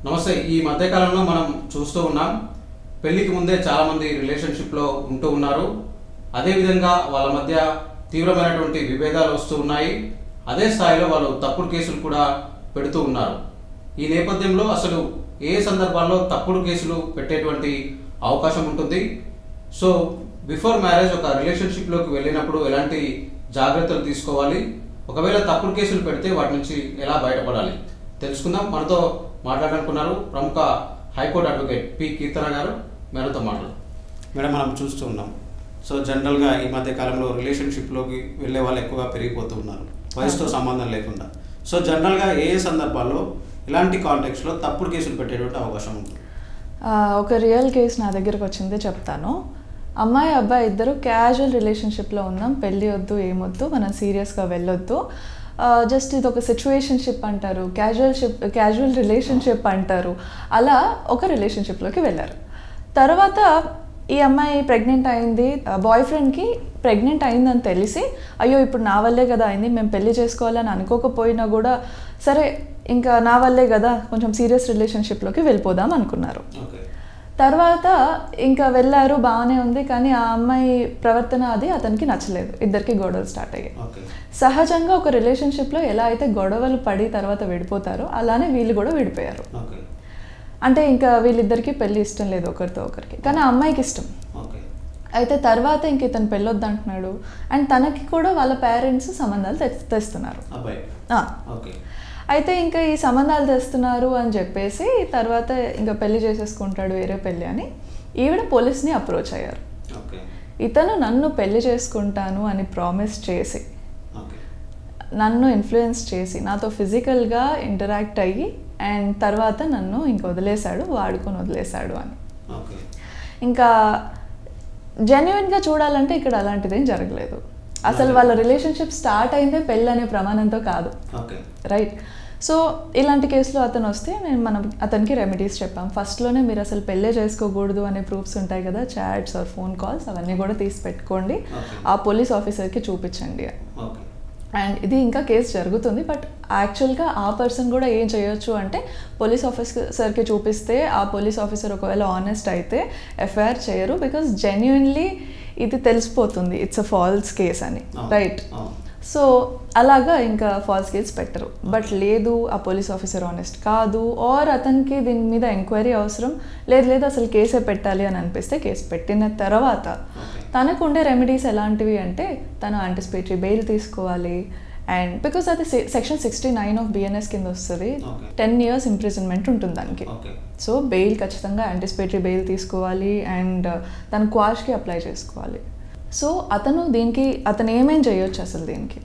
నమస్తే. ఈ మధ్యకాలంలో మనం చూస్తూ ఉన్నాం, పెళ్లికి ముందే చాలామంది రిలేషన్షిప్లో ఉంటూ ఉన్నారు. అదేవిధంగా వాళ్ళ మధ్య తీవ్రమైనటువంటి విభేదాలు వస్తూ ఉన్నాయి. అదే స్థాయిలో వాళ్ళు తప్పుడు కేసులు కూడా పెడుతూ ఉన్నారు. ఈ నేపథ్యంలో అసలు ఏ సందర్భాల్లో తప్పుడు కేసులు పెట్టేటువంటి అవకాశం ఉంటుంది? సో బిఫోర్ మ్యారేజ్ ఒక రిలేషన్షిప్లోకి వెళ్ళినప్పుడు ఎలాంటి జాగ్రత్తలు తీసుకోవాలి? ఒకవేళ తప్పుడు కేసులు పెడితే వాటి నుంచి ఎలా బయటపడాలి తెలుసుకుందాం. మనతో మాట్లాడాలనుకున్నారు ప్రముఖ హైకోర్టు అడ్వకేట్ పి కీర్తన గారు. మేడంతో మాట్లాడు. మేడం, మనం చూస్తూ ఉన్నాం, సో జనరల్గా ఈ మధ్య కాలంలో రిలేషన్షిప్లోకి వెళ్ళే వాళ్ళు ఎక్కువగా పెరిగిపోతూ ఉన్నారు, వయసుతో సంబంధం లేకుండా. సో జనరల్గా ఏ సందర్భాల్లో ఇలాంటి కాంటెక్స్లో తప్పుడు కేసులు పెట్టేటువంటి అవకాశం ఉంటుంది? ఒక రియల్ కేసు నా దగ్గరకు వచ్చింది, చెప్తాను. అమ్మాయి అబ్బాయి ఇద్దరు క్యాజువల్ రిలేషన్షిప్లో ఉన్నాం, పెళ్ళి వద్దు ఏమొద్దు, మనం సీరియస్గా వెళ్ళొద్దు, జస్ట్ ఇది ఒక సిచ్యువేషన్షిప్ అంటారు, క్యాజువల్ రిలేషన్షిప్ అంటారు, అలా ఒక రిలేషన్షిప్లోకి వెళ్ళారు. తర్వాత ఈ అమ్మాయి ప్రెగ్నెంట్ అయింది, బాయ్ ఫ్రెండ్కి ప్రెగ్నెంట్ అయిందని తెలిసి అయ్యో ఇప్పుడు నా వల్లే కదా అయింది, మేము పెళ్లి చేసుకోవాలని అనుకోకపోయినా కూడా సరే ఇంకా నా వల్లే కదా కొంచెం సీరియస్ రిలేషన్షిప్లోకి వెళ్ళిపోదాం అనుకున్నారు. తర్వాత ఇంకా వెళ్ళారు, బాగానే ఉంది. కానీ ఆ అమ్మాయి ప్రవర్తన అది అతనికి నచ్చలేదు, ఇద్దరికి గొడవలు స్టార్ట్ అయ్యాయి. సహజంగా ఒక రిలేషన్షిప్లో ఎలా అయితే గొడవలు పడి తర్వాత విడిపోతారో అలానే వీళ్ళు కూడా విడిపోయారు. అంటే ఇంకా వీళ్ళిద్దరికి పెళ్ళి ఇష్టం లేదు ఒకరితో ఒకరికి, కానీ ఆ అమ్మాయికి ఇష్టం. అయితే తర్వాత ఇంక ఇతను పెళ్ళొద్దు అంటున్నాడు, అండ్ తనకి కూడా వాళ్ళ పేరెంట్స్ సంబంధాలు తెస్తున్నారు. అయితే ఇంకా ఈ సంబంధాలు తెస్తున్నారు అని చెప్పేసి తర్వాత ఇంకా పెళ్లి చేసేసుకుంటాడు, వేరే పెళ్ళి అని ఈవిడ పోలీస్ని అప్రోచ్ అయ్యారు. ఇతను నన్ను పెళ్లి చేసుకుంటాను అని ప్రామిస్ చేసి, నన్ను ఇన్ఫ్లుయెన్స్ చేసి, నాతో ఫిజికల్గా ఇంటరాక్ట్ అయ్యి అండ్ తర్వాత నన్ను ఇంక వదిలేశాడు, వాడుకొని వదిలేశాడు అని. ఇంకా జెన్యున్గా చూడాలంటే ఇక్కడ అలాంటిదేం జరగలేదు. అసలు వాళ్ళ రిలేషన్షిప్ స్టార్ట్ అయిందే పెళ్ళి అనే ప్రమాణంతో కాదు, రైట్? సో ఇలాంటి కేసులో అతను వస్తే మనం అతనికి రెమెడీస్ చెప్పాం. ఫస్ట్లోనే మీరు అసలు పెళ్ళే చేసుకోకూడదు అనే ప్రూఫ్స్ ఉంటాయి కదా, చాట్స్ ఆర్ ఫోన్ కాల్స్, అవన్నీ కూడా తీసి పెట్టుకోండి, ఆ పోలీస్ ఆఫీసర్కి చూపించండి. అండ్ ఇది ఇంకా కేసు జరుగుతుంది, బట్ యాక్చువల్గా ఆ పర్సన్ కూడా ఏం చేయొచ్చు అంటే పోలీస్ ఆఫీసర్కి చూపిస్తే ఆ పోలీస్ ఆఫీసర్ ఒకవేళ ఆనెస్ట్ అయితే ఎఫ్ఐఆర్ చేయరు, బికాస్ జెన్యున్లీ ఇది తెలిసిపోతుంది ఇట్స్ అ ఫాల్స్ కేస్ అని, రైట్? సో అలాగా ఇంకా ఫాల్స్ కేస్ పెట్టరు. బట్ లేదు ఆ పోలీస్ ఆఫీసర్ ఆనెస్ట్ కాదు, ఆర్ అతనికి దీని మీద ఎంక్వైరీ అవసరం లేదు అసలు కేసే పెట్టాలి అని అనిపిస్తే కేసు పెట్టిన తర్వాత తనకు ఉండే రెమెడీస్ ఎలాంటివి అంటే తను యాంటిసిపేటరీ బెయిల్ తీసుకోవాలి. అండ్ బికాస్ అది సెక్షన్ 69 ఆఫ్ బిఎన్ఎస్ కింద వస్తుంది, 10 years ఇంప్రిజన్మెంట్ ఉంటుంది దానికి. సో బెయిల్ ఖచ్చితంగా యాంటిసిపేటరీ బెయిల్ తీసుకోవాలి అండ్ తను క్వాష్కి అప్లై చేసుకోవాలి. సో అతను ఏమేం చేయొచ్చు అసలు దీనికి?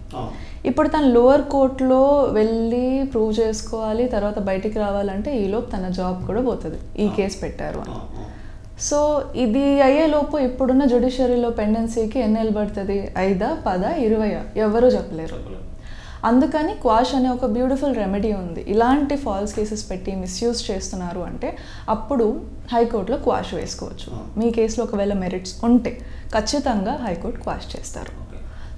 ఇప్పుడు తను లోవర్ కోర్టులో వెళ్ళి ప్రూవ్ చేసుకోవాలి, తర్వాత బయటికి రావాలంటే ఈలోపు తన జాబ్ కూడా పోతుంది, ఈ కేసు పెట్టారు అని. సో ఇది అయ్యేలోపు ఇప్పుడున్న జ్యుడిషియరీలో పెండెన్సీకి ఎన్నేళ్ళు పడుతుంది? 5, 10, 20 ఎవరూ చెప్పలేరు. అందుకని క్వాష్ అనే ఒక బ్యూటిఫుల్ రెమెడీ ఉంది. ఇలాంటి ఫాల్స్ కేసెస్ పెట్టి మిస్యూజ్ చేస్తున్నారు అంటే అప్పుడు హైకోర్టులో క్వాష్ వేసుకోవచ్చు. మీ కేసులో ఒకవేళ మెరిట్స్ ఉంటే ఖచ్చితంగా హైకోర్టు క్వాష్ చేస్తారు.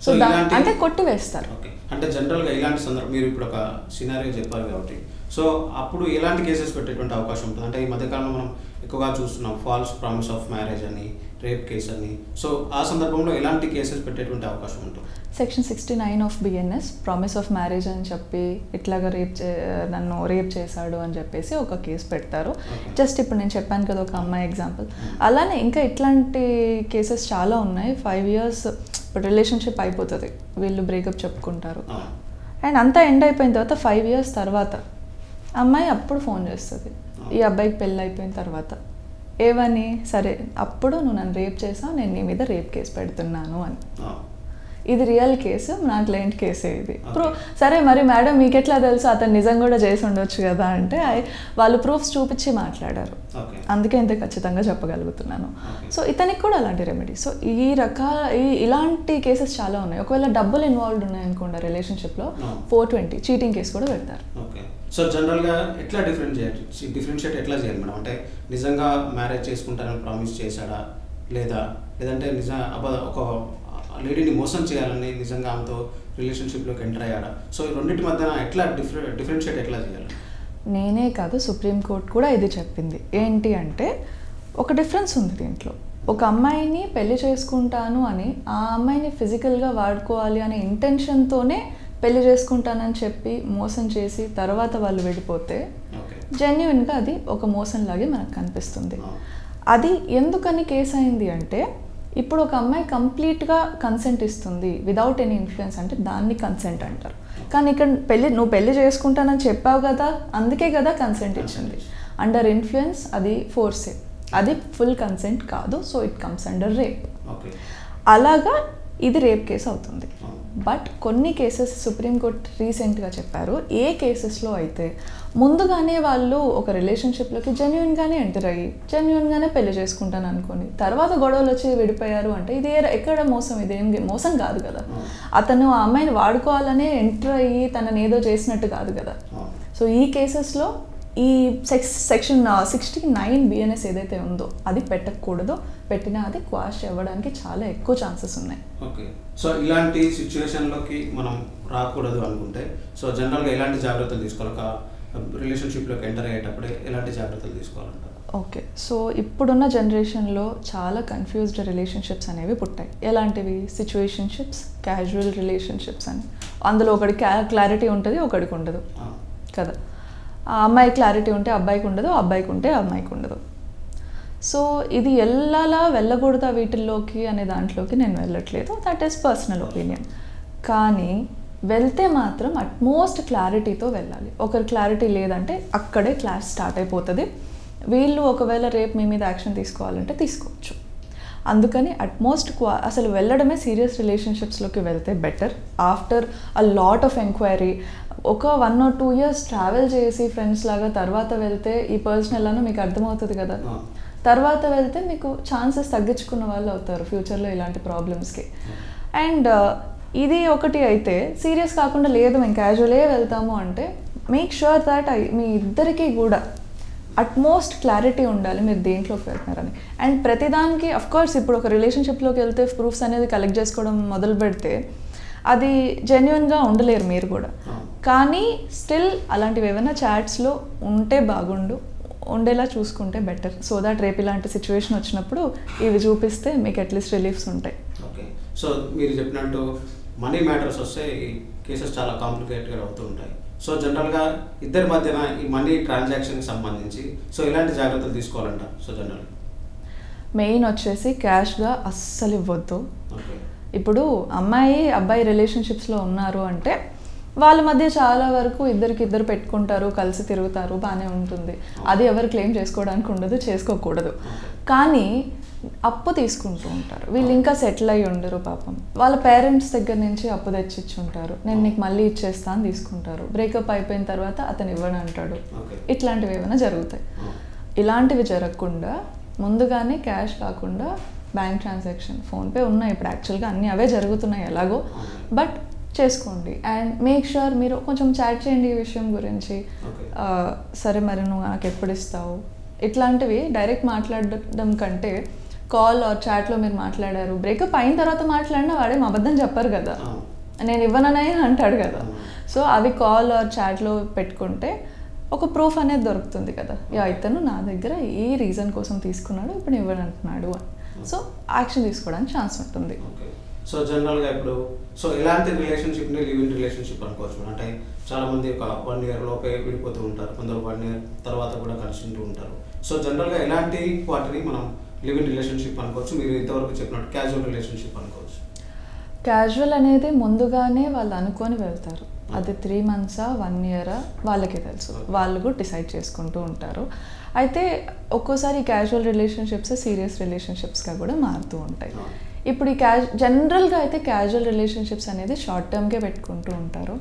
సో అంటే కొట్టివేస్తారు. అంటే జనరల్గా ఇలాంటి సందర్భం మీరు ఇప్పుడు ఒక సినారియో చెప్పారు కాబట్టి, సో అప్పుడు ఎలాంటి కేసెస్ పెట్టేటువంటి అవకాశం ఉంటుంది? అంటే ఈ మధ్యకాలంలో మనం ఎక్కువగా చూస్తున్నాం ఫాల్స్ ప్రామిస్ ఆఫ్ మ్యారేజ్ అని, రేప్ కేసు అని. సో ఆ సందర్భంలో ఎలాంటి కేసెస్ పెట్టేటువంటి అవకాశం ఉంటుంది? Section 69 of BNS promise of marriage అని చెప్పి ఇట్లాగా నన్ను రేప్ చేశాడు అని చెప్పేసి ఒక కేసు పెడతారు. జస్ట్ ఇప్పుడు నేను చెప్పాను కదా ఒక అమ్మాయి ఎగ్జాంపుల్, అలానే ఇంకా ఇట్లాంటి కేసెస్ చాలా ఉన్నాయి. 5 years ఇప్పుడు రిలేషన్షిప్ అయిపోతుంది, వీళ్ళు బ్రేకప్ చెప్పుకుంటారు అండ్ అంతా ఎండ్ అయిపోయిన తర్వాత 5 years తర్వాత అమ్మాయి అప్పుడు ఫోన్ చేస్తుంది ఈ అబ్బాయికి పెళ్ళి అయిపోయిన తర్వాత, ఏవని, సరే అప్పుడు నువ్వు నన్ను రేప్ చేసావు, నేను నీ మీద రేప్ కేసు పెడుతున్నాను అని. ఇది రియల్ కేసు, నా క్లయింట్ కేసే ఇది. సరే మరి మేడం మీకు ఎట్లా తెలుసు అతను నిజం కూడా చేసి ఉండొచ్చు కదా అంటే వాళ్ళు ప్రూఫ్స్ చూపించి మాట్లాడారు, అందుకే ఇంత ఖచ్చితంగా చెప్పగలుగుతున్నాను. సో ఇతనికి కూడా అలాంటి రెమెడీ. సో ఇలాంటి కేసెస్ చాలా ఉన్నాయి. ఒకవేళ డబ్బులు ఇన్వాల్వ్డ్ ఉన్నాయనుకోండి రిలేషన్షిప్లో 420 చీటింగ్ కేసు కూడా పెడతారు. సో జనరల్గా ఎట్లా డిఫరెన్షియేట్ ఎట్లా చేయాలి మేడం? అంటే నిజంగా మ్యారేజ్ చేసుకుంటారని ప్రామిస్ చేశాడా, లేదంటే ఒక లేడీని మోసం చేయాలని నిజంగా ఆమెతో రిలేషన్షిప్లోకి ఎంటర్ అయ్యాడా? సో ఈ రెండింటి మధ్యన ఎట్లా డిఫరెన్షియేట్ ఎట్లా చేయాలి? నేనే కాదు, సుప్రీంకోర్టు కూడా ఇది చెప్పింది. ఏంటి అంటే ఒక డిఫరెన్స్ ఉంది దీంట్లో. ఒక అమ్మాయిని పెళ్లి చేసుకుంటాను అని ఆ అమ్మాయిని ఫిజికల్గా వాడుకోవాలి అనే ఇంటెన్షన్తోనే పెళ్లి చేసుకుంటానని చెప్పి మోసం చేసి తర్వాత వాళ్ళు విడిపోతే జెన్యున్గా అది ఒక మోసంలాగే మనకు కనిపిస్తుంది. అది ఎందుకని కేసు అయింది అంటే ఇప్పుడు ఒక అమ్మాయి కంప్లీట్గా కన్సెంట్ ఇస్తుంది విదౌట్ ఎనీ ఇన్ఫ్లుయెన్స్ అంటే దాన్ని కన్సెంట్ అంటారు. కానీ ఇక్కడ నువ్వు పెళ్లి చేసుకుంటానని చెప్పావు కదా, అందుకే కదా కన్సెంట్ ఇచ్చింది. అండర్ ఇన్ఫ్లుయెన్స్ అది ఫోర్సే, అది ఫుల్ కన్సెంట్ కాదు. So it comes under rape. అలాగా ఇది రేప్ కేసు అవుతుంది. బట్ కొన్ని కేసెస్ సుప్రీంకోర్టు రీసెంట్గా చెప్పారు, ఏ కేసెస్లో అయితే ముందుగానే వాళ్ళు ఒక రిలేషన్షిప్లోకి జెన్యున్గానే ఎంటర్ అయ్యి జెన్యున్గానే పెళ్లి చేసుకుంటాను అనుకోని తర్వాత గొడవలు వచ్చి విడిపోయారు అంటే ఇది ఎక్కడ మోసం? ఇదేం మోసం కాదు కదా. అతను ఆ అమ్మాయిని వాడుకోవాలనే ఎంటర్ అయ్యి తనని ఏదో చేసినట్టు కాదు కదా. సో ఈ కేసెస్లో ఈ సెక్షన్ 69 BNS ఏదైతే ఉందో అది పెట్టకూడదు. పెట్టినా అది క్వాష్ అవ్వడానికి చాలా ఎక్కువ ఛాన్సెస్ ఉన్నాయి. ఓకే, సో ఇలాంటి సిచ్యువేషన్లోకి మనం రాకూడదు అనుకుంటే సో జనరల్గా ఎలాంటి జాగ్రత్తలు తీసుకోవాలి? ఒక రిలేషన్షిప్లోకి ఎంటర్ అయ్యేటప్పుడే ఎలాంటి జాగ్రత్తలు తీసుకోవాలంటారు? ఓకే, సో ఇప్పుడున్న జనరేషన్లో చాలా కన్ఫ్యూజ్డ్ రిలేషన్షిప్స్ అనేవి పుట్టాయి. ఎలాంటివి? సిచ్యువేషన్షిప్స్, క్యాజువల్ రిలేషన్షిప్స్ అని. అందులో ఒకటి క్లారిటీ ఉంటుంది, ఒకటికి ఉండదు కదా. ఆ అమ్మాయి క్లారిటీ ఉంటే అబ్బాయికి ఉండదు, అబ్బాయికి ఉంటే అమ్మాయికి ఉండదు. సో ఇది వెళ్ళకూడదా వీటిల్లోకి అనే దాంట్లోకి నేను వెళ్ళట్లేదు, దట్ ఈస్ పర్సనల్ ఒపీనియన్. కానీ వెళ్తే మాత్రం అట్మోస్ట్ క్లారిటీతో వెళ్ళాలి. ఒకరి క్లారిటీ లేదంటే అక్కడే క్లాష్ స్టార్ట్ అయిపోతుంది. వీళ్ళు ఒకవేళ రేపు మీ మీద యాక్షన్ తీసుకోవాలంటే తీసుకోవచ్చు. అందుకని అట్మోస్ట్ అసలు వెళ్ళడమే సీరియస్ రిలేషన్షిప్స్లోకి వెళ్తే better. After a lot of enquiry ఒక 1 or 2 years ట్రావెల్ చేసి ఫ్రెండ్స్ లాగా తర్వాత వెళ్తే ఈ పర్సనల్ అని మీకు అర్థమవుతుంది కదా. తర్వాత వెళ్తే మీకు ఛాన్సెస్ తగ్గించుకున్న వాళ్ళు అవుతారు ఫ్యూచర్లో ఇలాంటి ప్రాబ్లమ్స్కి. అండ్ ఇది ఒకటి అయితే సీరియస్ కాకుండా లేదు మేము క్యాజువలే వెళ్తాము అంటే మేక్ ష్యూర్ దాట్ మీ ఇద్దరికీ కూడా అట్మోస్ట్ క్లారిటీ ఉండాలి మీరు దేంట్లోకి వెళ్తున్నారని. అండ్ ప్రతిదానికి అఫ్కోర్స్ ఇప్పుడు ఒక రిలేషన్షిప్లోకి వెళ్తే ప్రూఫ్స్ అనేది కలెక్ట్ చేసుకోవడం మొదలు పెడితే అది జెన్యున్గా ఉండలేరు మీరు కూడా. కానీ స్టిల్ అలాంటివి ఏమైనా చాట్స్లో ఉంటే ఉండేలా చూసుకుంటే బెటర్. సో దాట్ రేపు ఇలాంటి సిచ్యువేషన్ వచ్చినప్పుడు ఇవి చూపిస్తే మీకు అట్లీస్ట్ రిలీఫ్స్ ఉంటాయి. ఓకే, సో మీరు చెప్పినట్టు మనీ మ్యాటర్స్ వస్తే ఈ కేసెస్ చాలా కాంప్లికేటెడ్ అవుతూ ఉంటాయి. సో జనరల్గా ఇద్దరి మధ్యన ఈ మనీ ట్రాన్సాక్షన్కి సంబంధించి సో ఎలాంటి జాగ్రత్తలు తీసుకోవాలంట? సో జనరల్ మెయిన్ వచ్చేసి క్యాష్గా అస్సలు ఇవ్వద్దు. ఇప్పుడు అమ్మాయి అబ్బాయి రిలేషన్షిప్స్లో ఉన్నారు అంటే వాళ్ళ మధ్య చాలా వరకు ఇద్దరు పెట్టుకుంటారు, కలిసి తిరుగుతారు, బాగానే ఉంటుంది. అది ఎవరు క్లెయిమ్ చేసుకోవడానికి ఉండదు, చేసుకోకూడదు. కానీ అప్పు తీసుకుంటూ ఉంటారు వీళ్ళు, ఇంకా సెటిల్ అయ్యి ఉండరు పాపం. వాళ్ళ పేరెంట్స్ దగ్గర నుంచి అప్పు తెచ్చిచ్చి ఉంటారు, నేను నీకు మళ్ళీ ఇచ్చేస్తా అని తీసుకుంటారు. బ్రేకప్ అయిపోయిన తర్వాత అతను ఇవ్వను అంటాడు. ఇట్లాంటివి ఏమైనా జరుగుతాయి. ఇలాంటివి జరగకుండా ముందుగానే క్యాష్ కాకుండా బ్యాంక్ ట్రాన్సాక్షన్, ఫోన్పే ఉన్నాయి ఇప్పుడు యాక్చువల్గా అన్నీ అవే జరుగుతున్నాయి ఎలాగో, బట్ చేసుకోండి. అండ్ మేక్ ష్యూర్ మీరు కొంచెం చాట్ చేయండి ఈ విషయం గురించి. సరే మరి నువ్వు నాకు ఎప్పుడు ఇస్తావు, ఇట్లాంటివి డైరెక్ట్ మాట్లాడడం కంటే కాల్ ఆర్ చాట్లో మీరు మాట్లాడారు, బ్రేకప్ అయిన తర్వాత మాట్లాడినా వాడేం అబద్ధం చెప్పరు కదా, నేను ఇవ్వననే అంటాడు కదా. సో అవి కాల్ ఆర్ చాట్లో పెట్టుకుంటే ఒక ప్రూఫ్ అనేది దొరుకుతుంది కదా, ఇతను నా దగ్గర ఈ రీజన్ కోసం తీసుకున్నాడు, ఇప్పుడు ఇవ్వనంటున్నాడు అని. సో యాక్షన్ తీసుకోవడానికి ఛాన్స్ ఉంటుంది. సో జనరల్గా ఇప్పుడు సో ఎలాంటి రిలేషన్షిప్ని లివ్ ఇన్ రిలేషన్షిప్ అనుకోవచ్చు? అంటే చాలామంది ఒక 1 year లోపే విడిపోతూ ఉంటారు, కొందరు 1 year తర్వాత కూడా కలిసి ఉంటూ ఉంటారు. సో జనరల్గా ఎలాంటి వాటిని మనం లివ్ ఇన్ రిలేషన్షిప్ అనుకోవచ్చు? మీరు ఇంతవరకు చెప్పినట్టు క్యాజువల్ రిలేషన్షిప్ అనుకోవచ్చు. క్యాజువల్ అనేది ముందుగానే వాళ్ళు అనుకొని వెళ్తారు, అది 3 months 1 year వాళ్ళకే తెలుసు, వాళ్ళు కూడా డిసైడ్ చేసుకుంటూ ఉంటారు. అయితే ఒక్కోసారి క్యాజువల్ రిలేషన్షిప్స్ సీరియస్ రిలేషన్షిప్స్గా కూడా మారుతూ ఉంటాయి. ఇప్పుడు ఈ జనరల్గా అయితే క్యాజువల్ రిలేషన్షిప్స్ అనేది షార్ట్ టర్మ్కే పెట్టుకుంటూ ఉంటారు.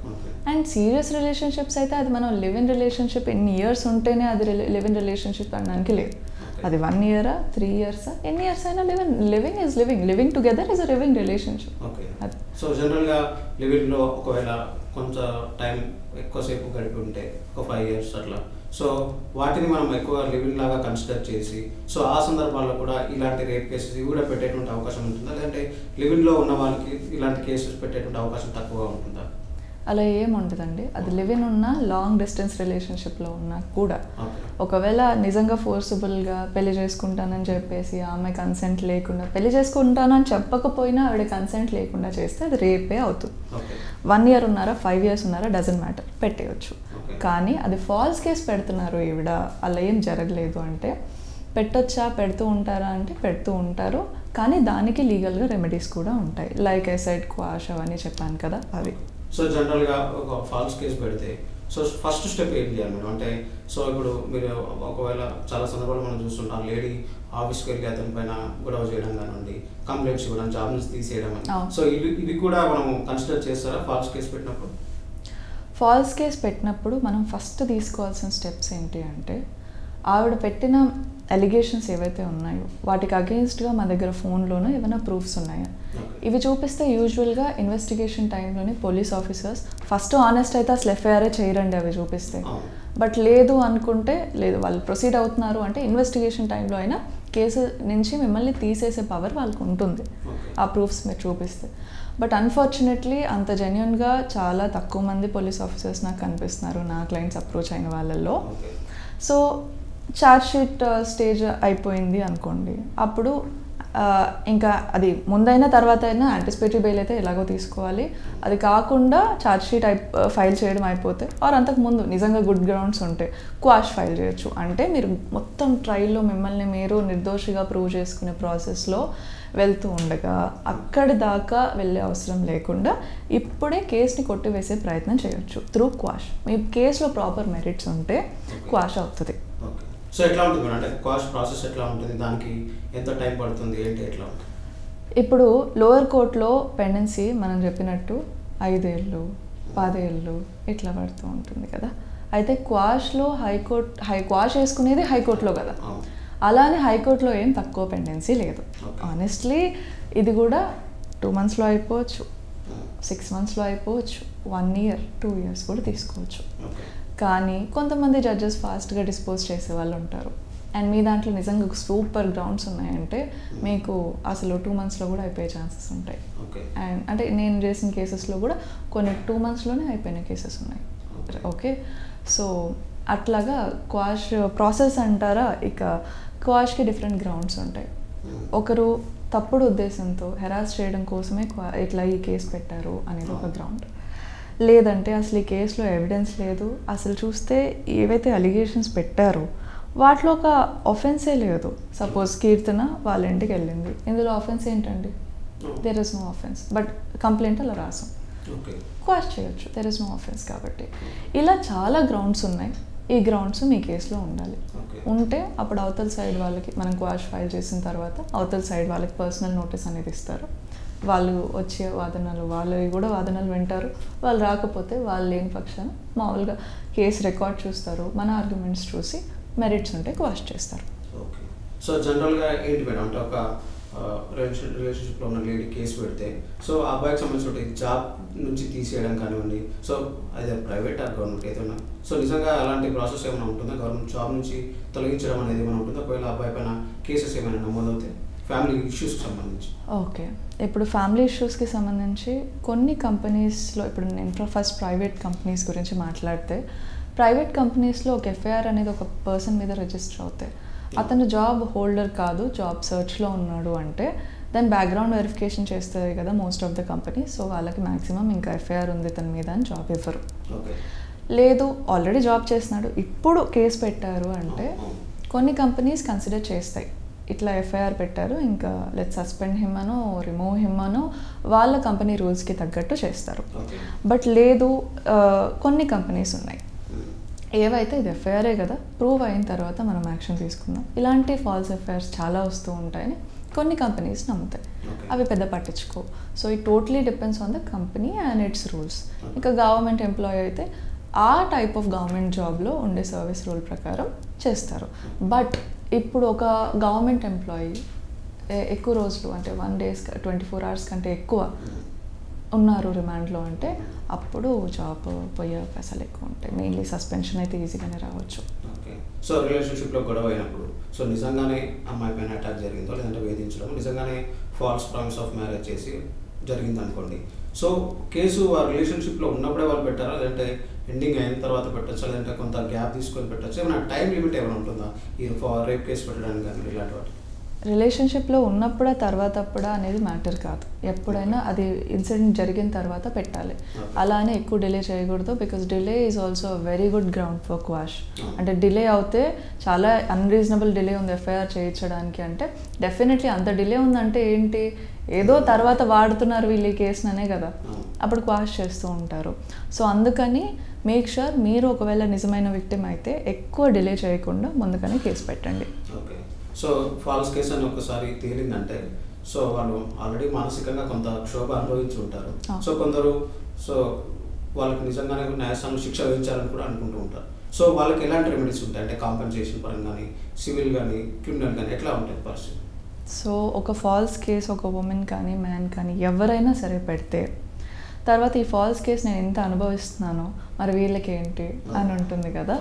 అండ్ సీరియస్ రిలేషన్షిప్స్ అయితే అది మనం లివ్ ఇన్ రిలేషన్షిప్ ఎన్ని ఇయర్స్ ఉంటేనే అది లివ్ ఇన్ రిలేషన్షిప్ అనడానికి లేదు. అది 1 year 3 years ఎన్ని ఇయర్స్ అయినా living together is a living relationship. So జనరల్గా లివింగ్లో ఒకవేళ కొంత టైం ఎక్కువసేపు గడిపి ఉంటే ఒక 5 years అట్లా, సో వాటిని మనం ఎక్కువ లివింగ్ లాగా కన్సిడర్ చేసి సో ఆ సందర్భాల్లో కూడా ఇలాంటి రేప్ కేసెస్ ఇవి కూడా పెట్టేటువంటి అవకాశం ఉంటుందా, లేదంటే లివింగ్లో ఉన్న వాళ్ళకి ఇలాంటి కేసెస్ పెట్టేటువంటి అవకాశం తక్కువగా ఉంటుందా? అలా ఏం ఉండదండి. అది లివ్ ఇన్ ఉన్నా, లాంగ్ డిస్టెన్స్ రిలేషన్షిప్లో ఉన్నా కూడా ఒకవేళ నిజంగా ఫోర్సబుల్గా పెళ్లి చేసుకుంటానని చెప్పేసి ఆమె కన్సెంట్ లేకుండా, పెళ్లి చేసుకుంటానని చెప్పకపోయినా ఆవిడ కన్సెంట్ లేకుండా చేస్తే అది రేపే అవుతుంది. 1 year ఉన్నారా 5 years ఉన్నారా డజంట్ మ్యాటర్, పెట్టేయచ్చు. కానీ అది ఫాల్స్ కేస్ పెడుతున్నారు ఈవిడ, అలా ఏం జరగలేదు అంటే పెట్టొచ్చా, పెడుతూ ఉంటారా అంటే పెడుతూ ఉంటారు. కానీ దానికి లీగల్గా రెమెడీస్ కూడా ఉంటాయి. లైక్ ఎసైడ్, క్వాష్ అవన్నీ చెప్పాను కదా అవి. సో జనరల్గా ఒక ఫాల్స్ కేసు పెడితే సో ఫస్ట్ స్టెప్ ఏం చేయాలి మేడం అంటే, సో ఇప్పుడు మీరు ఒకవేళ చాలా సందర్భాలు మనం చూస్తుంటాం, లేడీ ఆఫీస్కి వెళ్ళి అతని పైన గొడవ చేయడం కానివ్వండి, కంప్లైంట్స్ ఇవ్వడం, జాబ్ నుంచి తీసేయడం అని, సో ఇవి కూడా మనం కన్సిడర్ చేస్తారా ఫాల్స్ కేసు పెట్టినప్పుడు? ఫాల్స్ కేసు పెట్టినప్పుడు మనం ఫస్ట్ తీసుకోవాల్సిన స్టెప్స్ ఏంటి అంటే, ఆవిడ పెట్టిన ఎలిగేషన్స్ ఏవైతే ఉన్నాయో వాటికి అగెయిన్స్ట్గా మా దగ్గర ఫోన్లోనూ ఏమైనా ప్రూఫ్స్ ఉన్నాయా, ఇవి చూపిస్తే యూజువల్గా ఇన్వెస్టిగేషన్ టైంలోనే పోలీస్ ఆఫీసర్స్ ఫస్ట్ ఆనెస్ట్ అయితే అసలు ఎఫ్ఐఆర్ఏ చేయరండి అవి చూపిస్తే. బట్ లేదు అనుకుంటే, లేదు వాళ్ళు ప్రొసీడ్ అవుతున్నారు అంటే ఇన్వెస్టిగేషన్ టైంలో అయినా కేసు నుంచి మిమ్మల్ని తీసేసే పవర్ వాళ్ళకు ఉంటుంది ఆ ప్రూఫ్స్ మీరు చూపిస్తే. బట్ అన్ఫార్చునేట్లీ అంత జెన్యున్గా చాలా తక్కువ మంది పోలీస్ ఆఫీసర్స్ నాకు కనిపిస్తున్నారు నా క్లయింట్స్ అప్రోచ్ అయిన వాళ్ళల్లో. సో ఛార్జ్ షీట్ స్టేజ్ అయిపోయింది అనుకోండి, అప్పుడు ఇంకా అది ముందైనా తర్వాత అయినా యాంటిసిపేటరీ బెయిల్ అయితే ఎలాగో తీసుకోవాలి. అది కాకుండా ఛార్జ్ షీట్ ఫైల్ చేయడం అయిపోతే ఆర్ అంతకుముందు నిజంగా గుడ్ గ్రౌండ్స్ ఉంటే క్వాష్ ఫైల్ చేయొచ్చు. అంటే మీరు మొత్తం ట్రయల్లో మిమ్మల్ని మీరు నిర్దోషిగా ప్రూవ్ చేసుకునే ప్రాసెస్లో వెళ్తూ ఉండగా అక్కడి దాకా వెళ్ళే అవసరం లేకుండా ఇప్పుడే కేసుని కొట్టివేసే ప్రయత్నం చేయొచ్చు త్రూ క్వాష్. మీ కేసులో ప్రాపర్ మెరిట్స్ ఉంటే క్వాష్ అవుతుంది. సో ఎట్లా ఉంటుంది అంటే క్వాష్ ప్రాసెస్ ఎట్లా ఉంటుంది, దానికి ఎంత టైం పడుతుంది, ఏంటి ఎట్లా ఉంటుంది? ఇప్పుడు లోయర్ కోర్టులో పెండెన్సీ మనం చెప్పినట్టు 5 ఏళ్ళు 10 ఏళ్ళు ఇట్లా పడుతూ ఉంటుంది కదా. అయితే క్వాష్లో క్వాష్ వేసుకునేది హైకోర్టులో కదా, అలానే హైకోర్టులో ఏం తక్కువ పెండెన్సీ లేదు. ఆనెస్ట్లీ ఇది కూడా 2 monthsలో అయిపోవచ్చు, 6 monthsలో అయిపోవచ్చు, 1 year 2 years కూడా తీసుకోవచ్చు. కానీ కొంతమంది జడ్జెస్ ఫాస్ట్గా డిస్పోజ్ చేసే వాళ్ళు ఉంటారు. అండ్ మీ దాంట్లో నిజంగా సూపర్ గ్రౌండ్స్ ఉన్నాయంటే మీకు అసలు 2 monthsలో కూడా అయిపోయే ఛాన్సెస్ ఉంటాయి. అండ్ అంటే నేను చేసిన కేసెస్లో కూడా కొన్ని 2 monthsలోనే అయిపోయిన కేసెస్ ఉన్నాయి. ఓకే, సో అట్లాగా క్వాష్ ప్రాసెస్ అంటారా, ఇక క్వాష్కి డిఫరెంట్ గ్రౌండ్స్ ఉంటాయి. ఒకరు తప్పుడు ఉద్దేశంతో హెరాస్ చేయడం కోసమే ఇట్లా ఈ కేసు పెట్టారు అనేది ఒక గ్రౌండ్. లేదంటే అసలు ఈ కేసులో ఎవిడెన్స్ లేదు, అసలు చూస్తే ఏవైతే అలిగేషన్స్ పెట్టారో వాటిలో ఒక ఆఫెన్సే లేదు. సపోజ్ కీర్తన వాళ్ళ ఇంటికి వెళ్ళింది, ఇందులో ఆఫెన్స్ ఏంటండి? There is no offence, but complaint అలా రాసాం, క్వాష్ చేయొచ్చు, దెర్ ఇస్ నో ఆఫెన్స్. కాబట్టి ఇలా చాలా గ్రౌండ్స్ ఉన్నాయి. ఈ గ్రౌండ్స్ మీ కేసులో ఉండాలి. ఉంటే అప్పుడు అవతల సైడ్ వాళ్ళకి మనం క్వాష్ ఫైల్ చేసిన తర్వాత అవతల సైడ్ వాళ్ళకి పర్సనల్ నోటీస్ అనేది ఇస్తారు. వాళ్ళు వచ్చే వాదనలు వాళ్ళవి కూడా వాదనలు వింటారు. వాళ్ళు రాకపోతే వాళ్ళు లేని పక్షాన మామూలుగా కేసు రికార్డ్ చూస్తారు, మన ఆర్గ్యుమెంట్స్ చూసి మెరిట్స్ ఉంటే క్వాష్ చేస్తారు. ఓకే, సో జనరల్గా ఏంటి మేడం అంటే ఒక రిలేషన్షిప్లో ఉన్న లేడీ కేసు పెడితే సో ఆ అబ్బాయికి సంబంధించిన జాబ్ నుంచి తీసేయడం కానివ్వండి, సో అదే ప్రైవేట్ ఆర్ గవర్నమెంట్ ఏదైనా, సో నిజంగా అలాంటి ప్రాసెస్ ఏమైనా ఉంటుందా? గవర్నమెంట్ జాబ్ నుంచి తొలగించడం అనేది ఏమైనా ఉంటుందా ఒకవేళ అబ్బాయి పైన కేసెస్ ఏమైనా నమోదవుతాయి ఫ్యామిలీ ఇష్యూస్కి సంబంధించి? ఓకే, ఇప్పుడు ఫ్యామిలీ ఇష్యూస్కి సంబంధించి కొన్ని కంపెనీస్లో, ఇప్పుడు నేను ఫస్ట్ ప్రైవేట్ కంపెనీస్ గురించి మాట్లాడితే, ప్రైవేట్ కంపెనీస్లో ఒక ఎఫ్ఐఆర్ అనేది ఒక పర్సన్ మీద రిజిస్టర్ అవుతాయి. అతను జాబ్ హోల్డర్ కాదు, జాబ్ సర్చ్లో ఉన్నాడు అంటే దాని బ్యాక్గ్రౌండ్ వెరిఫికేషన్ చేస్తుంది కదా most of the company. So వాళ్ళకి మ్యాక్సిమం ఇంకా ఎఫ్ఐఆర్ ఉంది తన మీద అని జాబ్ ఇవ్వరు. లేదు ఆల్రెడీ జాబ్ చేస్తున్నాడు ఇప్పుడు కేసు పెట్టారు అంటే కొన్ని కంపెనీస్ కన్సిడర్ చేస్తాయి, ఇట్లా ఎఫ్ఐఆర్ పెట్టారు ఇంకా లెట్ సస్పెండ్ హిమ్ అనో రిమూవ్ హిమ్ అనో వాళ్ళ కంపెనీ రూల్స్కి తగ్గట్టు చేస్తారు. బట్ లేదు కొన్ని కంపెనీస్ ఉన్నాయి ఏవైతే ఇది ఎఫ్ఐఆరే కదా, ప్రూవ్ అయిన తర్వాత మనం యాక్షన్ తీసుకుందాం, ఇలాంటి ఫాల్స్ ఎఫ్ఐఆర్స్ చాలా వస్తూ ఉంటాయని కొన్ని కంపెనీస్ నమ్ముతాయి. అవి పెద్ద పట్టించుకో. So it totally depends on the company and its rules. ఇంకా గవర్నమెంట్ ఎంప్లాయీ అయితే ఆ టైప్ ఆఫ్ గవర్నమెంట్ జాబ్లో ఉండే సర్వీస్ రూల్ ప్రకారం చేస్తారు. బట్ ఇప్పుడు ఒక గవర్నమెంట్ ఎంప్లాయీ ఎక్కువ రోజులు అంటే 1 day 24 hours కంటే ఎక్కువ ఉన్నారు రిమాండ్లో అంటే అప్పుడు జాబ్ పోయే అవకాశాలు ఎక్కువ ఉంటాయి. మెయిన్లీ సస్పెన్షన్ అయితే ఈజీగానే రావచ్చు. ఓకే, సో రిలేషన్షిప్లో గొడవ అయినప్పుడు సో నిజంగానే అమ్మాయి పైన అటాక్ జరిగిందో లేదంటే వేధించడం నిజంగానే ఫాల్స్ ప్రామిస్ ఆఫ్ మ్యారేజ్ చేసి జరిగింది అనుకోండి, సో కేసు ఆ రిలేషన్షిప్లో ఉన్నప్పుడే వాళ్ళు పెట్టారా, లేదంటే ఎండింగ్ అయిన తర్వాత పెట్టచ్చు, లేదంటే కొంత గ్యాప్ తీసుకొని పెట్టచ్చు, ఏమైనా టైం లిమిట్ ఏమైనా ఉంటుందా ఈ రేప్ కేసు పెట్టడానికి కానీ ఇలాంటి వాటి? రిలేషన్షిప్లో ఉన్నప్పుడా తర్వాత అప్పుడా అనేది మ్యాటర్ కాదు. ఎప్పుడైనా అది ఇన్సిడెంట్ జరిగిన తర్వాత పెట్టాలి. అలానే ఎక్కువ డిలే చేయకూడదు. Because delay is also very good ground for quash. అంటే డిలే అవుతే చాలా అన్రీజనబుల్ డిలే ఉంది ఎఫ్ఐఆర్ చేయించడానికి అంటే డెఫినెట్లీ అంత డిలే ఉందంటే ఏంటి, ఏదో తర్వాత వాడుతున్నారు వీళ్ళు ఈ కేసుననే కదా, అప్పుడు క్వాష్ చేస్తూ ఉంటారు. సో అందుకని మేక్ షూర్ మీరు ఒకవేళ నిజమైన విక్టిమ్ అయితే ఎక్కువ డిలే చేయకుండా ముందుగానే కేసు పెట్టండి. సో ఫాల్స్ కేసు అని ఒకసారి తేలిందంటే సో వాళ్ళు ఆల్రెడీ మానసికంగా కొంత క్షోభ అనుభవించి ఉంటారు. సో కొందరు సో వాళ్ళకి నిజంగానే న్యాయస్థానం శిక్ష విధించాలని కూడా అనుకుంటూ ఉంటారు. సో వాళ్ళకి ఎలాంటి రెమెడీస్ ఉంటాయి అంటే కాంపెన్సేషన్ పరంగా కానీ సివిల్ కానీ క్రిమినల్ కానీ ఎట్లా ఉంటుంది పరిస్థితి? సో ఒక ఫాల్స్ కేసు ఒక ఉమెన్ కానీ మ్యాన్ కానీ ఎవరైనా సరే పెడితే తర్వాత ఈ ఫాల్స్ కేసు నేను ఎంత అనుభవిస్తున్నానో మరి వీళ్ళకి ఏంటి అని ఉంటుంది కదా,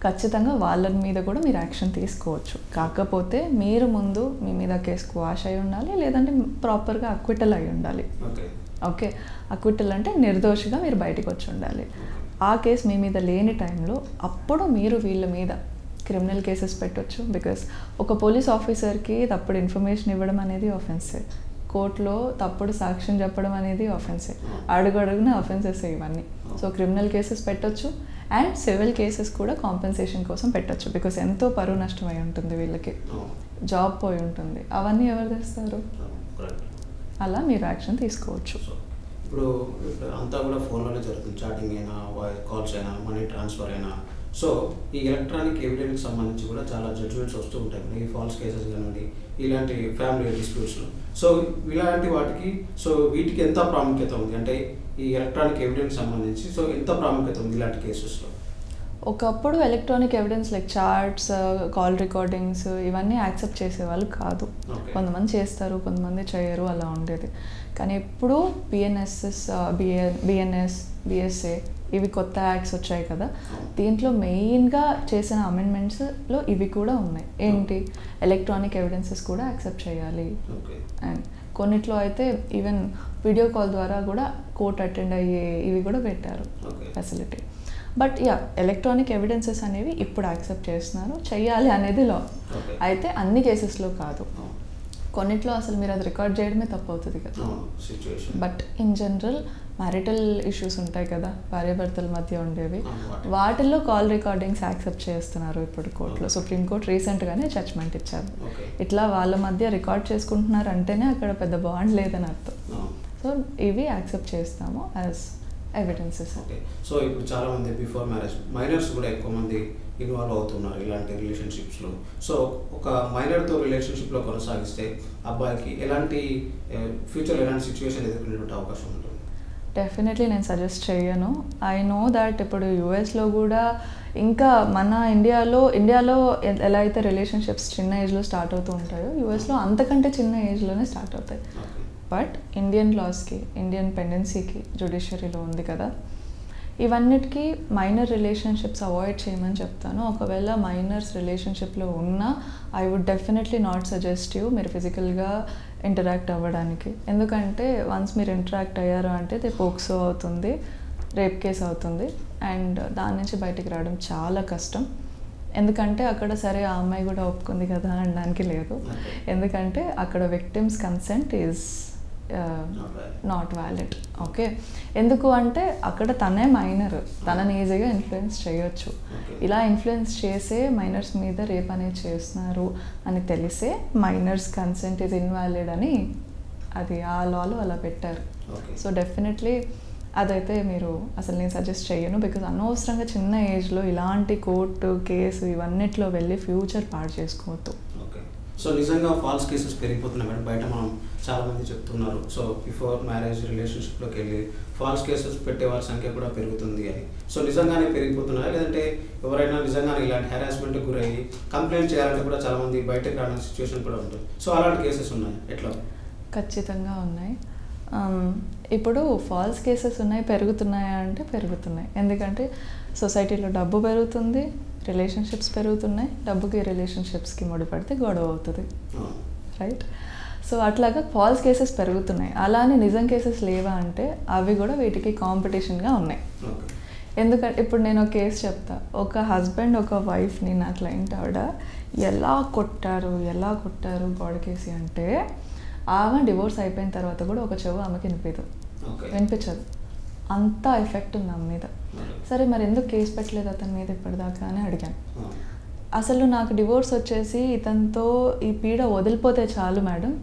ఖచ్చితంగా వాళ్ళ మీద కూడా మీరు యాక్షన్ తీసుకోవచ్చు. కాకపోతే మీరు ముందు మీ మీద కేసు క్వాష్ అయి ఉండాలి, లేదంటే ప్రాపర్గా అక్విటల్ అయి ఉండాలి. ఓకే, అక్విటల్ అంటే నిర్దోషిగా మీరు బయటకు వచ్చి ఉండాలి. ఆ కేసు మీ మీద లేని టైంలో అప్పుడు మీరు వీళ్ళ మీద క్రిమినల్ కేసెస్ పెట్టవచ్చు. బికాస్ ఒక పోలీస్ ఆఫీసర్కి తప్పుడు ఇన్ఫర్మేషన్ ఇవ్వడం అనేది ఆఫెన్సే, కోర్టులో తప్పుడు సాక్ష్యం చెప్పడం అనేది ఆఫెన్సే, అడుగడుగున ఆఫెన్సెస్ ఇవన్నీ. సో క్రిమినల్ కేసెస్ పెట్టవచ్చు అండ్ సివిల్ కేసెస్ కూడా కాంపెన్సేషన్ కోసం పెట్టచ్చు. బికాస్ ఎంతో పరువు నష్టం అయి ఉంటుంది, వీళ్ళకి జాబ్ పోయి ఉంటుంది, అవన్నీ ఎవరు తెస్తారు? అలా మీరు యాక్షన్ తీసుకోవచ్చు. ఇప్పుడు అంతా కూడా ఫోన్లోనే జరుగుతుంది, చాటింగ్ అయినా వాయిస్ కాల్స్ అయినా మనీ ట్రాన్స్ఫర్ అయినా. సో ఈ ఎలక్ట్రానిక్ ఎవిడెన్స్కి సంబంధించి కూడా చాలా జడ్జిమెంట్స్ వస్తూ ఉంటాయి, ఈ ఫాల్స్ కేసెస్ కానివ్వండి, ఇలాంటి ఫ్యామిలీ డిస్ప్యూట్స్లో. సో ఇలాంటి వాటికి సో వీటికి ఎంత ప్రాముఖ్యత ఉంది అంటే ఈ ఎలక్ట్రానిక్ ఎవిడెన్స్ సంబంధించి సో ఎంత ప్రాముఖ్యత ఉంది ఇలాంటి కేసెస్లో? ఒకప్పుడు electronic evidence like charts, call recordings ఇవన్నీ యాక్సెప్ట్ చేసేవాళ్ళు కాదు. కొంతమంది చేస్తారు, కొంతమంది చేయరు, అలా ఉండేది. కానీ ఇప్పుడు బిఎన్ఎస్, బిఎస్ఏ ఇవి కొత్త యాక్ట్స్ వచ్చాయి కదా, దీంట్లో మెయిన్గా చేసిన అమెండ్మెంట్స్లో ఇవి కూడా ఉన్నాయి. ఏంటి, ఎలక్ట్రానిక్ ఎవిడెన్సెస్ కూడా యాక్సెప్ట్ చేయాలి. అండ్ కొన్నిట్లో అయితే ఈవెన్ వీడియో కాల్ ద్వారా కూడా కోర్ట్ అటెండ్ అయ్యే ఇవి కూడా పెట్టారు facility. But yeah, electronic evidences అనేవి ఇప్పుడు యాక్సెప్ట్ చేస్తున్నారు, చెయ్యాలి అనేది లా. అయితే అన్ని కేసెస్లో కాదు, కొన్నిట్లో అసలు మీరు అది రికార్డ్ చేయడమే తప్పు అవుతుంది కదా. But in general marital issues ఉంటాయి కదా, భార్యాభర్తల మధ్య ఉండేవి, వాటిల్లో కాల్ రికార్డింగ్స్ యాక్సెప్ట్ చేస్తున్నారు ఇప్పుడు కోర్టులో. సుప్రీంకోర్టు రీసెంట్గానే జడ్జ్మెంట్ ఇచ్చారు. ఇట్లా వాళ్ళ మధ్య రికార్డ్ చేసుకుంటున్నారు అంటేనే అక్కడ పెద్ద బాండ్ లేదని అర్థం. సో ఇవి యాక్సెప్ట్ చేస్తాము యాజ్ ఎవిడెన్సెస్. సో ఇప్పుడు చాలా మంది బిఫోర్ మ్యారేజ్ మైనర్స్ కూడా ఎక్కువ మంది ఇన్వాల్వ్ అవుతున్నారు ఇలాంటి రిలేషన్షిప్స్లో. సో ఒక మైనర్తో రిలేషన్షిప్లో కొనసాగిస్తే అబ్బాయికి ఎలాంటి ఫ్యూచర్లో ఎలాంటి సిచ్యువేషన్ ఎదుర్కొనేటువంటి అవకాశం ఉంటుంది? డెఫినెట్లీ నేను సజెస్ట్ చేయను. ఐ నో దాట్ ఇప్పుడు యూఎస్లో కూడా ఇంకా మన ఇండియాలో ఎలా అయితే రిలేషన్షిప్స్ చిన్న ఏజ్లో స్టార్ట్ అవుతూ ఉంటాయో యూఎస్లో అంతకంటే చిన్న ఏజ్లోనే స్టార్ట్ అవుతాయి. బట్ ఇండియన్ లాస్కి, ఇండియన్ పెండెన్సీకి జ్యుడిషియరీలో ఉంది కదా, ఇవన్నిటికీ మైనర్ రిలేషన్షిప్స్ అవాయిడ్ చేయమని చెప్తాను. ఒకవేళ మైనర్స్ రిలేషన్షిప్లో ఉన్నా I would definitely not suggest you మీరు ఫిజికల్గా ఇంటరాక్ట్ అవ్వడానికి. ఎందుకంటే వన్స్ మీరు ఇంటరాక్ట్ అయ్యారు అంటే అది పోక్సో అవుతుంది, రేప్ కేసు అవుతుంది అండ్ దాని నుంచి బయటికి రావడం చాలా కష్టం. ఎందుకంటే అక్కడ సరే ఆ అమ్మాయి కూడా ఒప్పుకుంది కదా అనడానికి లేదు, ఎందుకంటే అక్కడ victims consent is not valid. Okay, ఎందుకు అంటే అక్కడ తనే మైనర్, తనని ఈజీగా ఇన్ఫ్లుయెన్స్ చేయొచ్చు. ఇలా ఇన్ఫ్లుయెన్స్ చేసే మైనర్స్ మీద రేప్ అనేది చేస్తున్నారు అని తెలిసే మైనర్స్ కన్సెంట్ ఈజ్ ఇన్వాలిడ్ అని అది ఆ లాలో అలా పెట్టారు. సో డెఫినెట్లీ అదైతే మీరు అసలు నేను సజెస్ట్ చేయను. బికాజ్ అనవసరంగా చిన్న ఏజ్లో ఇలాంటి కోర్టు కేసు ఇవన్నిట్లో వెళ్ళి ఫ్యూచర్ పాడు చేసుకోవద్దు. ఓకే, సో నిజంగా ఫాల్స్ కేసెస్ పెరిగిపోతున్నాయి మేడం, బయట మనం చాలామంది చెప్తున్నారు. సో బిఫోర్ మ్యారేజ్ రిలేషన్షిప్లోకి వెళ్ళి ఫాల్స్ కేసెస్ పెట్టే వారి సంఖ్య కూడా పెరుగుతుంది అని. సో నిజంగానే పెరిగిపోతున్నాయా, లేదంటే ఎవరైనా నిజంగానే ఇలాంటి హెరాస్మెంట్కి గురయ్యి కంప్లైంట్ చేయాలంటే కూడా చాలామంది బయటకు రావడానికి సిచ్యువేషన్ కూడా ఉంటుంది. సో అలాంటి కేసెస్ ఉన్నాయి ఎట్లా? ఖచ్చితంగా ఉన్నాయి. ఇప్పుడు ఫాల్స్ కేసెస్ ఉన్నాయి, పెరుగుతున్నాయా అంటే పెరుగుతున్నాయి. ఎందుకంటే సొసైటీలో డబ్బు పెరుగుతుంది, రిలేషన్షిప్స్ పెరుగుతున్నాయి, డబ్బుకి రిలేషన్షిప్స్కి ముడిపడితే గొడవ అవుతుంది, రైట్? సో అట్లాగా ఫాల్స్ కేసెస్ పెరుగుతున్నాయి. అలానే నిజం కేసెస్ లేవా అంటే అవి కూడా వీటికి కాంపిటీషన్గా ఉన్నాయి. ఎందుకంటే ఇప్పుడు నేను ఒక కేసు చెప్తా. ఒక హస్బెండ్ ఒక వైఫ్ని, నా క్లయింట్ ఆవిడ ఎలా కొట్టారు గోడకేసి అంటే ఆమె డివోర్స్ అయిపోయిన తర్వాత కూడా ఒక చెవు ఆమెకి వినిపించదు. అంత ఎఫెక్ట్ ఉంది ఆమె మీద. సరే మరి ఎందుకు కేసు పెట్టలేదు అతని మీద ఇప్పటిదాకా అని అడిగాను. అసలు నాకు డివోర్స్ వచ్చేసి ఇతనితో ఈ పీడ వదిలిపోతే చాలు మేడం,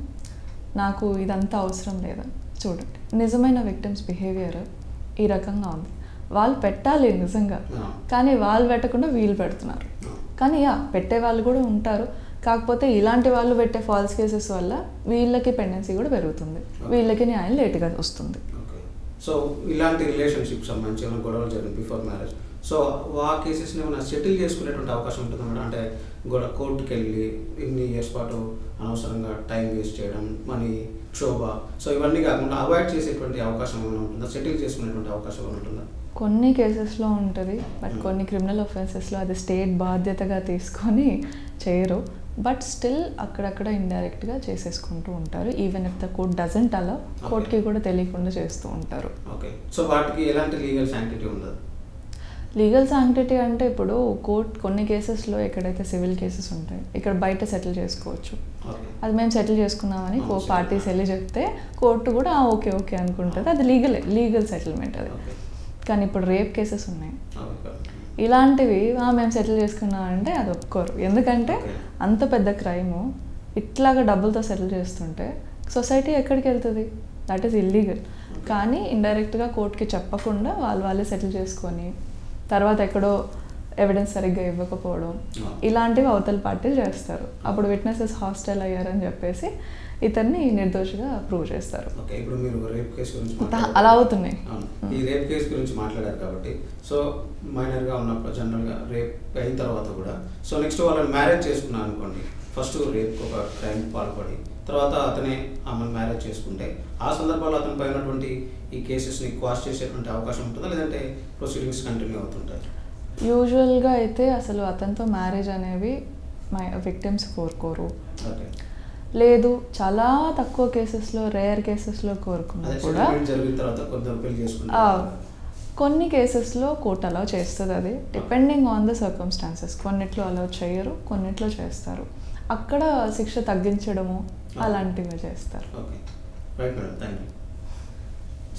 నాకు ఇదంతా అవసరం లేదు. చూడండి, నిజమైన విక్టిమ్స్ బిహేవియర్ ఈ రకంగా ఉంది. వాళ్ళు పెట్టాలి నిజంగా, కానీ వాళ్ళు పెట్టకుండా వీళ్ళు పెడుతున్నారు. కానీ పెట్టే వాళ్ళు కూడా ఉంటారు. కాకపోతే ఇలాంటి వాళ్ళు పెట్టే ఫాల్స్ కేసెస్ వల్ల వీళ్ళకి పెండెన్సీ కూడా పెరుగుతుంది, వీళ్ళకి న్యాయం లేట్గా వస్తుంది. సో ఇలాంటి రిలేషన్షిప్ సంబంధించి ఏమైనా గొడవలు జరిగింది బిఫోర్ మ్యారేజ్, సో ఆ కేసెస్ని ఏమైనా సెటిల్ చేసుకునేటువంటి అవకాశం ఉంటుంది మేడం? అంటే కోర్టుకి వెళ్ళి ఇన్ని ఇయర్స్ పాటు అనవసరంగా టైం వేస్ట్ చేయడం, మనీ క్షోభ, సో ఇవన్నీ కాకుండా అవాయిడ్ చేసేటువంటి అవకాశం ఏమైనా ఉంటుందా? సెటిల్ చేసుకునేటువంటి అవకాశం ఏమైనా ఉంటుందా? కొన్ని కేసెస్లో ఉంటుంది, బట్ కొన్ని క్రిమినల్ ఒఫెన్సెస్లో అది స్టేట్ బాధ్యతగా తీసుకొని చేయరు. బట్ స్టిల్ అక్కడక్కడ ఇండైరెక్ట్గా చేసేసుకుంటూ ఉంటారు. Even if the court doesn't అలా, కోర్ట్కి కూడా తెలియకుండా చేస్తూ ఉంటారు. ఓకే, సో వాటికి ఎలాంటి లీగల్ శాంక్టిటీ ఉండదు? లీగల్ శాంక్టిటీ అంటే ఇప్పుడు కోర్ట్ కొన్ని కేసెస్లో ఎక్కడైతే సివిల్ కేసెస్ ఉంటాయి ఇక్కడ బయట సెటిల్ చేసుకోవచ్చు. అది మేము సెటిల్ చేసుకున్నామని పార్టీస్ వెళ్ళి చెప్తే కోర్టు కూడా ఓకే అనుకుంటుంది. అది లీగల్ సెటిల్మెంట్ అది. కానీ ఇప్పుడు రేప్ కేసెస్ ఉన్నాయి, ఇలాంటివి మేము సెటిల్ చేసుకున్నామంటే అది ఒప్పుకోరు. ఎందుకంటే అంత పెద్ద క్రైము ఇట్లాగా డబ్బులతో సెటిల్ చేస్తుంటే సొసైటీ ఎక్కడికి వెళ్తుంది? That is illegal. కానీ ఇండైరెక్ట్గా కోర్టుకి చెప్పకుండా వాళ్ళే సెటిల్ చేసుకొని తర్వాత ఎక్కడో ఎవిడెన్స్ సరిగ్గా ఇవ్వకపోవడం, ఇలాంటివి అవతల పార్టీలు చేస్తారు. అప్పుడు విట్నెసెస్ హాస్టల్ అయ్యారని చెప్పేసి ఇతన్ని నిర్దోషిగా ప్రూవ్ చేస్తారు. ఓకే, ఇప్పుడు మీరు రేప్ కేసు గురించి అలా అవుతున్నాయి. ఈ రేప్ కేసు గురించి మాట్లాడారు కాబట్టి, సో మైనర్గా ఉన్నప్పుడు జనరల్గా రేప్ అయిన తర్వాత కూడా, సో నెక్స్ట్ వాళ్ళని మ్యారేజ్ చేసుకున్నాను అనుకోండి, ఫస్ట్ రేప్ ఒక క్రైమ్ పాల్పడి తర్వాత అతనే ఆమెను మ్యారేజ్ చేసుకుంటే ఆ సందర్భాల్లో అతనిపై ఉన్నటువంటి ఈ కేసెస్ని క్వాష్ చేసేటువంటి అవకాశం ఉంటుందా, లేదంటే ప్రొసీడింగ్స్ కంటిన్యూ అవుతుంటాయి? యూజువల్గా అయితే అసలు అతనితో మ్యారేజ్ అనేవి విక్టిమ్స్ కోరుకోరు. ఓకే, లేదు చాలా తక్కువ కేసెస్లో, రేర్ కేసెస్లో కోరుకున్నా కూడా కొన్ని కేసెస్లో కోర్టు అలౌ చేస్తుంది. అది డిపెండింగ్ ఆన్ ద సర్కమ్స్టాన్సెస్. కొన్నిట్లో అలౌ చేయరు, కొన్నిట్లో చేస్తారు. అక్కడ శిక్ష తగ్గించడము అలాంటివి చేస్తారు. Okay, right madam, thank you.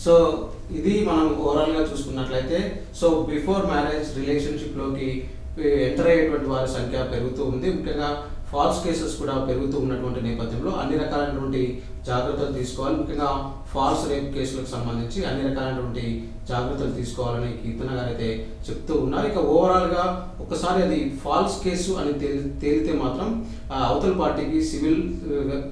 So ఇది మనం ఓవరాల్గా చూసుకున్నట్లయితే, సో బిఫోర్ మ్యారేజ్ రిలేషన్షిప్లోకి ఎంటర్ అయ్యేటువంటి వారి సంఖ్య పెరుగుతూ ఉంది. ముఖ్యంగా ఫాల్స్ కేసెస్ కూడా పెరుగుతూ ఉన్నటువంటి నేపథ్యంలో అన్ని రకాలైనటువంటి జాగ్రత్తలు తీసుకోవాలి. ముఖ్యంగా ఫాల్స్ రేప్ కేసులకు సంబంధించి అన్ని రకాలైనటువంటి జాగ్రత్తలు తీసుకోవాలని కీర్తన గారు అయితే చెప్తూ ఉన్నారు. ఇక ఓవరాల్గా ఒకసారి అది ఫాల్స్ కేసు అని తేలితే మాత్రం అవతల పార్టీకి సివిల్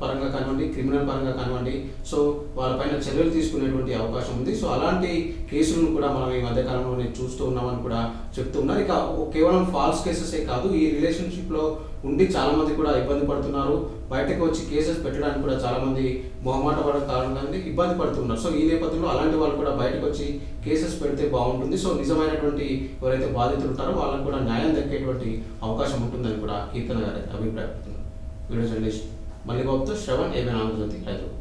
పరంగా కానివ్వండి, క్రిమినల్ పరంగా కానివ్వండి, సో వాళ్ళపైన చర్యలు తీసుకునేటువంటి అవకాశం ఉంది. సో అలాంటి కేసులను కూడా మనం ఈ మధ్యకాలంలోనే చూస్తూ ఉన్నామని కూడా చెప్తూ ఉన్నారు. ఇక కేవలం ఫాల్స్ కేసెసే కాదు, ఈ రిలేషన్షిప్లో ఉండి చాలామంది కూడా ఇబ్బంది పడుతున్నారు. బయటకు వచ్చి కేసెస్ పెట్టడానికి కూడా చాలామంది మొహమాట పడడం కారణంగా ఇబ్బంది పడుతున్నారు. సో ఈ నేపథ్యంలో అలాంటి వాళ్ళు కూడా బయటకు వచ్చి కేసెస్ పెడితే బాగుంటుంది. సో నిజమైనటువంటి ఎవరైతే బాధితులు ఉంటారో వాళ్ళకు కూడా న్యాయం దక్కేటువంటి అవకాశం ఉంటుందని కూడా కీర్తన గారు అభిప్రాయపడుతున్నారు. వీడియో జర్నలిస్ట్ మల్లిబాబుతో శ్రవణ్, ఏమైనా ఆంధ్రజ్యోతి, హైదరాబాద్.